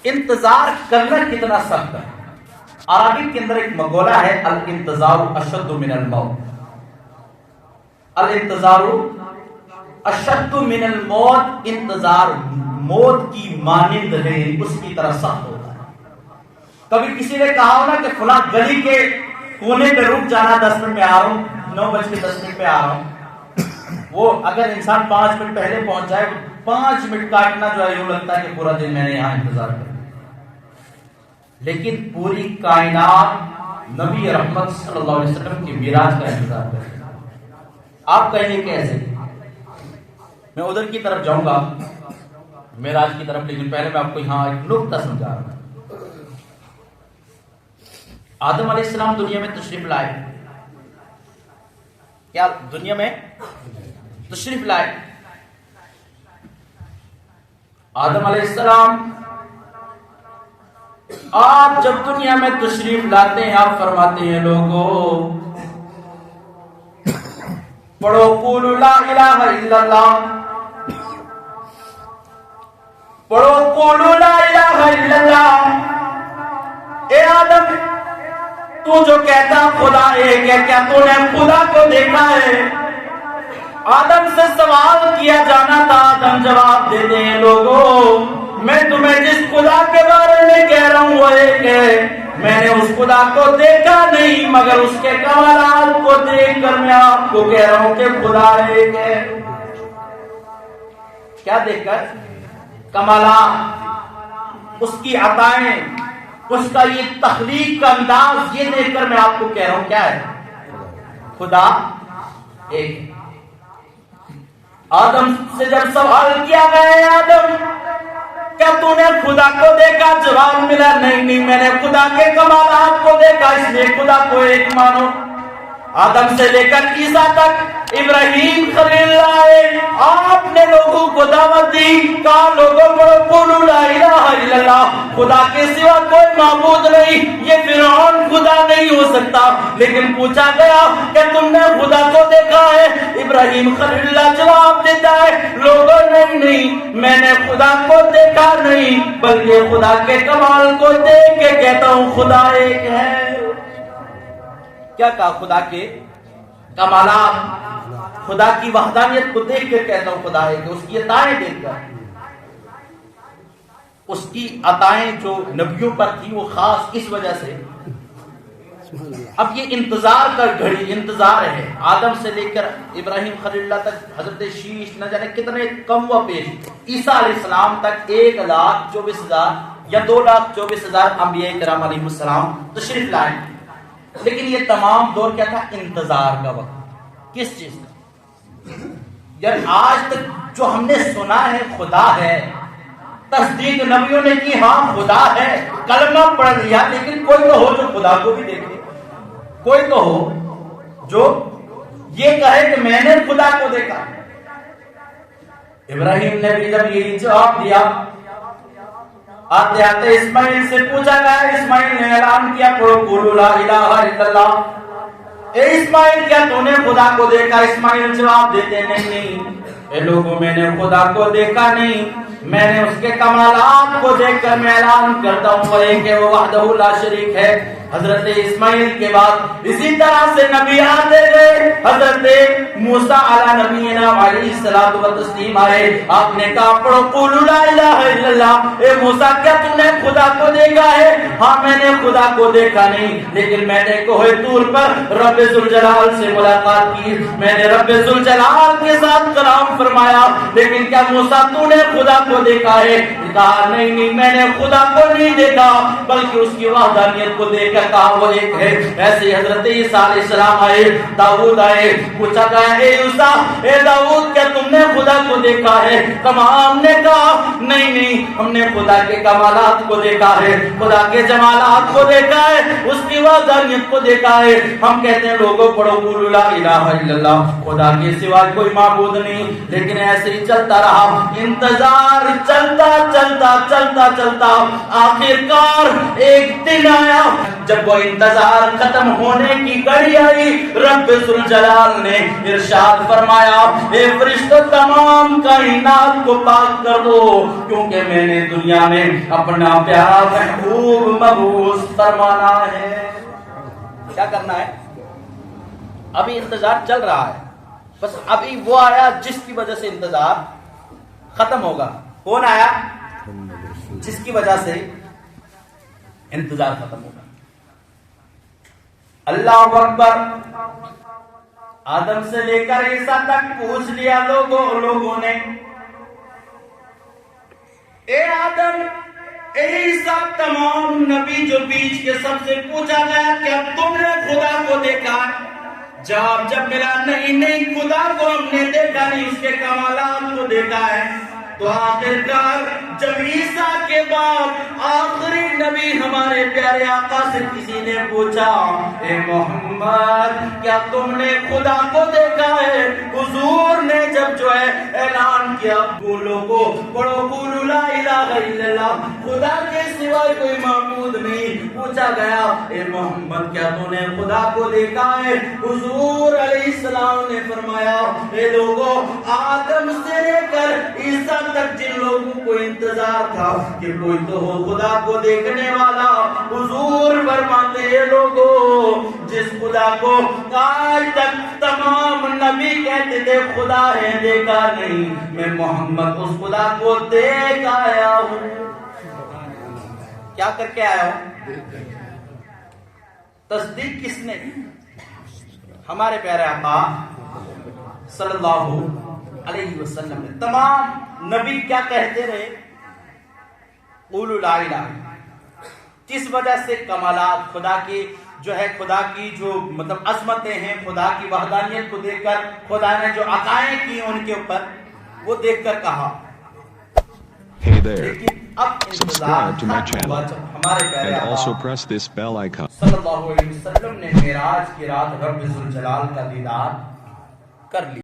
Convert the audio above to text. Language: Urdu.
انتظار کرنا کتنا سخت ہے. عربی کے اندر ایک مقولہ ہے الانتظار اشد من الموت. الانتظار اشد من الموت، انتظار موت کی مانند ہے، اس کی طرح سخت ہوتا ہے. کبھی کسی نے کہا ہو نا کہ فلاں گلی کے کونے پہ رک جانا، 10 منٹ میں آ رہا ہوں، 9:10 پہ آ رہا ہوں. وہ اگر انسان 5 منٹ پہلے پہنچ جائے، 5 منٹ کاٹنا جو ہے یوں لگتا ہے کہ پورا دن میں نے یہاں انتظار کیا. لیکن پوری کائنات نبی رحمت صلی اللہ علیہ وسلم کی معراج کا انتظار کرتی ہے. آپ کہیں گے کیسے؟ میں ادھر کی طرف جاؤں گا معراج کی طرف، لیکن پہلے میں آپ کو یہاں ایک نقطہ سمجھا رہا ہوں. آدم علیہ السلام دنیا میں تشریف لائے. کیا دنیا میں تشریف لائے؟ آدم علیہ السلام آپ جب دنیا میں تشریف لاتے ہیں، آپ فرماتے ہیں لوگوں پڑھو قولوا لا الہ الا اللہ، پڑھو قولوا لا الہ الا اللہ. اے آدم، تو جو کہتا خدا ایک ہے، کیا تو نے خدا کو دیکھا ہے؟ آدم سے سوال کیا جانا تھا، آدم جواب دے دیں لوگوں میں تمہیں جس خدا کے بارے میں کہہ رہا ہوں وہ ایک ہے. میں نے اس خدا کو دیکھا نہیں، مگر اس کے کمالات کو دیکھ کر میں آپ کو کہہ رہا ہوں کہ خدا ایک ہے. کیا دیکھ کر؟ کمالات، اس کی عطائیں، اس کا یہ تخلیق کا انداز، یہ دیکھ کر میں آپ کو کہہ رہا ہوں کیا ہے؟ خدا ایک. آدم سے جب سوال کیا گیا آدم کیا تو نے خدا کو دیکھا؟ جواب ملا نہیں، میں نے خدا کے کمالات کو دیکھا، اس لیے خدا کو ایک مانو. آدم سے لے کر عیسیٰ تک، ابراہیم خلیل اللہ، آپ نے لوگوں کو دعوت دی، کہا لوگوں کو قولوا لا الہ الا اللہ، خدا کے سوا کوئی معبود نہیں. یہ فرعون خدا نہیں ہو سکتا. لیکن پوچھا گیا کہ تم نے خدا کو دیکھا ہے؟ ابراہیم خلیل اللہ جواب دیتا ہے لوگوں نہیں، میں نے خدا کو دیکھا نہیں، بلکہ خدا کے کمال کو دیکھ کے کہتا ہوں خدا ایک ہے. کیا کہا؟ خدا کے کمالات، خدا کی وحدانیت کو دیکھ کر کہتا ہوں خدا ہے. کہ اس کی عطائیں دیکھ کر، اس کی عطائیں جو نبیوں پر تھی وہ خاص اس وجہ سے. اب یہ انتظار کا گھڑی، انتظار ہے. آدم سے لے کر ابراہیم خلیل اللہ تک، حضرت شیش نہ جانے کتنے کم و پیش، عیسیٰ علیہ السلام تک 1,24,000 یا 2,24,000 انبیاء کرام علیہ السلام تشریف لائے. لیکن یہ تمام دور کیا تھا؟ انتظار کا وقت. کس چیز کا؟ یار آج تک جو ہم نے سنا ہے خدا ہے، تصدیق نبیوں نے کی ہاں خدا ہے، کلمہ پڑھ لیا، لیکن کوئی تو ہو جو خدا کو بھی دیکھے، کوئی تو ہو جو یہ کہے کہ میں نے خدا کو دیکھا. ابراہیم نے بھی جب یہی جواب دیا، آتے آتے اسماعیل سے پوچھا گیا، اسماعیل نے اعلان کیا پڑھو قولوا لا الہ الا اللہ. اے اسماعیل کیا تو نے خدا کو دیکھا؟ اسماعیل جواب دیتے نہیں، اے لوگوں میں نے خدا کو دیکھا نہیں، میں نے اس کے کمالات کو دیکھ کر میں اعلان کرتا ہوں وہ ایک ہے، وہ وحدہ لا شریک ہے. حضرت اسماعیل کے بعد اسی طرح سے نبی آتے گئے. حضرت موسیٰ علی نبینا علیہ الصلوۃ والتسلیم آئے. آپ نے کہا پڑھو قولوا لا الہ الا اللہ. اے موسیٰ کیا تم نے خدا کو دیکھا ہے؟ ہاں میں نے خدا کو دیکھا نہیں، لیکن میں نے کوہ طور پر رب ذوالجلال سے ملاقات کی، میں نے رب ذوالجلال کے ساتھ کلام فرمایا. لیکن کیا موسیٰ تو نے خدا کو دیکھا ہے؟ کہا نہیں، میں نے خدا کو نہیں دیکھا، بلکہ اس کی وحدانیت کو دیکھا. کہا وہ ایک ہے. ایسے حضرت عیسیٰ علیہ السلام آئے، داؤد آئے، پوچھا گیا اے عیسیٰ، اے داؤد کیا تم نے خدا کو دیکھا ہے؟ تمام نے کہا نہیں، ہم نے خدا کے کمالات کو دیکھا ہے، خدا کے جمالات کو دیکھا ہے، اس کی وحدانیت کو دیکھا ہے. ہم کہتے ہیں لوگوں پڑھو قولوا لا الہ الا اللہ، خدا کے سوا کوئی معبود نہیں. لیکن ایسے ہی چلتا رہا، انتظار چلتا چلتا چلتا چلتا آخرکار ایک دن آیا جب وہ انتظار ختم ہونے کی گھڑی آئی، رب ذوالجلال نے ارشاد فرمایا اے فرشتوں تمام کائنات کو پاک کر دو، کیونکہ میں نے دنیا میں اپنا پیارا محبوب مبعوث فرمانا ہے۔ کیا کرنا ہے؟ ابھی انتظار چل رہا ہے، بس ابھی وہ آیا جس کی وجہ سے انتظار ختم ہوگا۔ کون آیا؟ جس کی وجہ سے انتظار ختم ہوگا۔ اللہ اکبر۔ آدم سے لے کر عیسیٰ تک پوچھ لیا لوگوں نے، اے آدم اے عیسیٰ، تمام نبی جو بیچ کے سب سے پوچھا گیا کیا تم نے خدا کو دیکھا؟ جواب جب ملا نہیں خدا کو ہم نے دیکھا نہیں، اس کے کمالات کو دیکھا ہے۔ تو آخرکار جب عیسیٰ کے بعد آخری نبی ہمارے پیارے آقا سے کسی نے پوچھا اے محمد کیا تم نے خدا کو دیکھا ہے؟ حضور نے جب جو ہے اعلان کیا بولو کو پڑھو قولوا لا الہ الا اللہ، خدا کے سوائے کوئی معبود نہیں۔ پوچھا گیا اے محمد کیا تو نے خدا کو دیکھا ہے؟ حضور علیہ السلام نے فرمایا اے لوگو، آدم سے لے کر عیسیٰ تک جن لوگوں کو انتظار تھا کہ کوئی تو ہو خدا کو دیکھنے والا، حضور فرماتے ہیں لوگوں جس خدا کو آج تک تمام نبی کہتے تھے خدا ہے دیکھا نہیں، میں محمد اس خدا کو دیکھ آیا ہوں۔ کیا کر کے آیا ہوں؟ تصدیق کس نے؟ ہمارے پیارے آقا صلی اللہ علیہ وسلم نے۔ تمام نبی کیا کہتے رہے؟ قولوا لا الہ۔ کس وجہ سے؟ کمالات خدا کی جو ہے، خدا کی جو مطلب عظمتیں ہیں، خدا کی وحدانیت کو دیکھ کر، خدا نے جو عطائیں کی ان کے اوپر وہ دیکھ کر کہا۔ لیکن اب Subscribe to my channel ہمارے پیارے and also آقا press this bell icon. صلی اللہ علیہ وسلم نے معراج کی رات رب ذوالجلال کا دیدار کر لیا۔